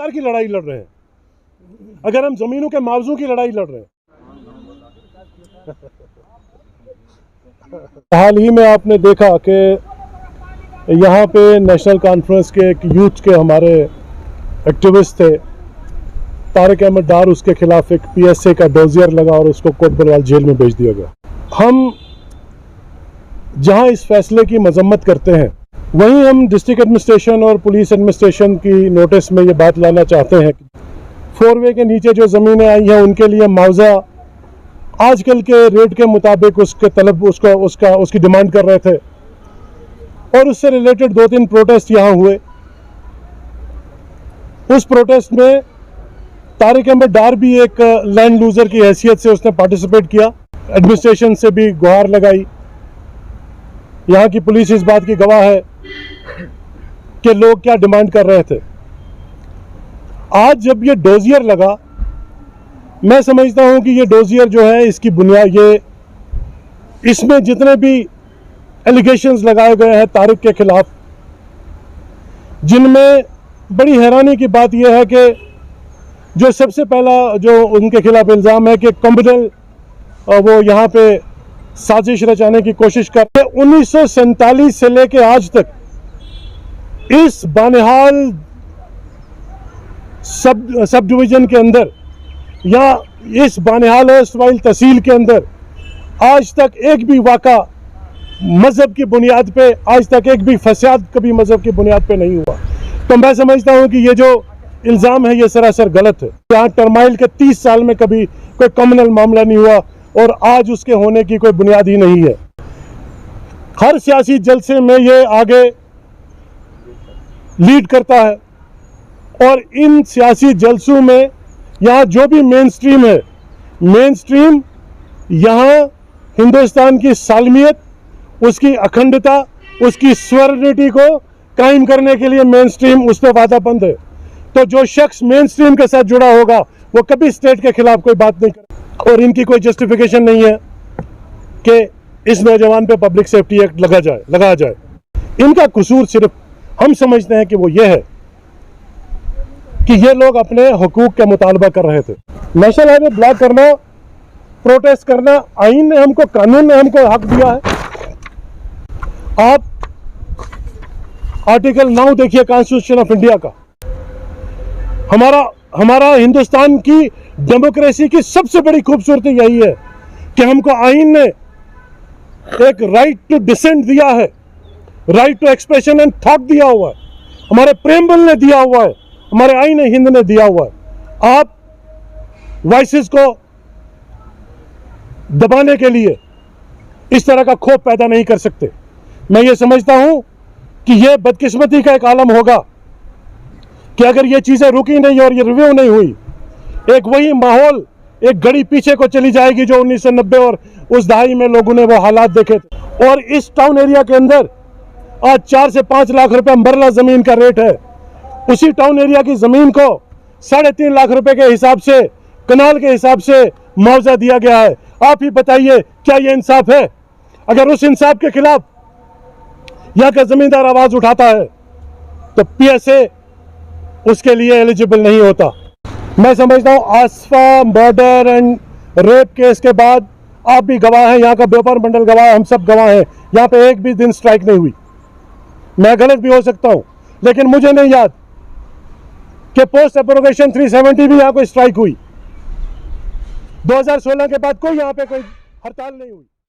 की लड़ाई लड़ रहे हैं, अगर हम जमीनों के मुआवजों की लड़ाई लड़ रहे हैं। हाल ही में आपने देखा कि यहाँ पे नेशनल कॉन्फ्रेंस के एक यूथ के हमारे एक्टिविस्ट थे, तारिक अहमद डार, उसके खिलाफ एक PSA का डोजियर लगा और उसको कोट बलवाल जेल में भेज दिया गया। हम जहाँ इस फैसले की मजम्मत करते हैं, वहीं हम डिस्ट्रिक्ट एडमिनिस्ट्रेशन और पुलिस एडमिनिस्ट्रेशन की नोटिस में ये बात लाना चाहते हैं कि 4 वे के नीचे जो ज़मीनें आई हैं उनके लिए मुआवजा आजकल के रेट के मुताबिक उसके तलब उसकी डिमांड कर रहे थे, और उससे रिलेटेड 2-3 प्रोटेस्ट यहाँ हुए। उस प्रोटेस्ट में तारिक अहमद डार भी एक लैंड लूजर की हैसियत से उसने पार्टिसिपेट किया, एडमिनिस्ट्रेशन से भी गुहार लगाई। यहाँ की पुलिस इस बात की गवाह है कि लोग क्या डिमांड कर रहे थे। आज जब ये डोजियर लगा, मैं समझता हूं कि ये डोजियर जो है, इसकी बुनियाद इसमें जितने भी एलिगेशंस लगाए गए हैं तारिक के खिलाफ, जिनमें बड़ी हैरानी की बात यह है कि जो सबसे पहला जो उनके खिलाफ इल्ज़ाम है कि कम्युनल वो यहाँ पे साजिश रचाने की कोशिश करते। 1947 से लेके आज तक इस बानिहाल सब डिवीजन के अंदर या इस बानिहाल एस्टवाइल तहसील के अंदर आज तक एक भी वाक़ा मजहब की बुनियाद पे, आज तक एक भी फसाद कभी मजहब की बुनियाद पे नहीं हुआ। तो मैं समझता हूँ कि ये जो इल्ज़ाम है ये सरासर गलत है। यहाँ टर्माइल के 30 साल में कभी कोई कम्युनल मामला नहीं हुआ और आज उसके होने की कोई बुनियाद ही नहीं है। हर सियासी जलसे में ये आगे लीड करता है, और इन सियासी जलसों में यहाँ जो भी मेन स्ट्रीम है, मेन स्ट्रीम यहाँ हिंदुस्तान की सालमियत, उसकी अखंडता, उसकी स्वर्ण को कायम करने के लिए मेन स्ट्रीम उस पर वादाबंद है। तो जो शख्स मेन स्ट्रीम के साथ जुड़ा होगा वो कभी स्टेट के खिलाफ कोई बात नहीं करे, और इनकी कोई जस्टिफिकेशन नहीं है कि इस नौजवान पे पब्लिक सेफ्टी एक्ट लगाया जाए। इनका कसूर सिर्फ हम समझते हैं कि वो ये है कि ये लोग अपने हुकूक का मुतालबा कर रहे थे। नेशनल हाईवे ब्लॉक करना, प्रोटेस्ट करना, आईन ने हमको, कानून ने हमको हक दिया है। आप आर्टिकल 9 देखिए कॉन्स्टिट्यूशन ऑफ इंडिया का। हमारा हिंदुस्तान की डेमोक्रेसी की सबसे बड़ी खूबसूरती यही है कि हमको आईन ने एक राइट टू डिसेंट दिया है, right to expression and thought दिया हुआ है, हमारे प्रेमबल ने दिया हुआ है, हमारे आईन हिंद ने दिया हुआ है। आप वॉइसेस को दबाने के लिए इस तरह का खौफ पैदा नहीं कर सकते। मैं ये समझता हूं कि यह बदकिस्मती का एक आलम होगा कि अगर ये चीजें रुकी नहीं और ये रिव्यू नहीं हुई, एक वही माहौल, एक घड़ी पीछे को चली जाएगी जो 1990 और उस दहाई में लोगों ने वो हालात देखे थे। और इस टाउन एरिया के अंदर आज 4 से 5 लाख रुपए मरला जमीन का रेट है। उसी टाउन एरिया की जमीन को 3.5 लाख रुपए के हिसाब से, कनाल के हिसाब से मुआवजा दिया गया है। आप ही बताइए, क्या ये इंसाफ है? अगर उस इंसाफ के खिलाफ यहाँ का जमींदार आवाज उठाता है तो PSA उसके लिए एलिजिबल नहीं होता। मैं समझता हूँ आसफा मर्डर एंड रेप केस के बाद आप भी गवाह हैं, यहाँ का व्यापार मंडल गवाह है, हम सब गवाह हैं। यहाँ पे एक भी दिन स्ट्राइक नहीं हुई। मैं गलत भी हो सकता हूँ, लेकिन मुझे नहीं याद कि पोस्ट एब्रोगेशन 370 भी यहाँ कोई स्ट्राइक हुई। 2016 के बाद कोई यहाँ पे कोई हड़ताल नहीं हुई।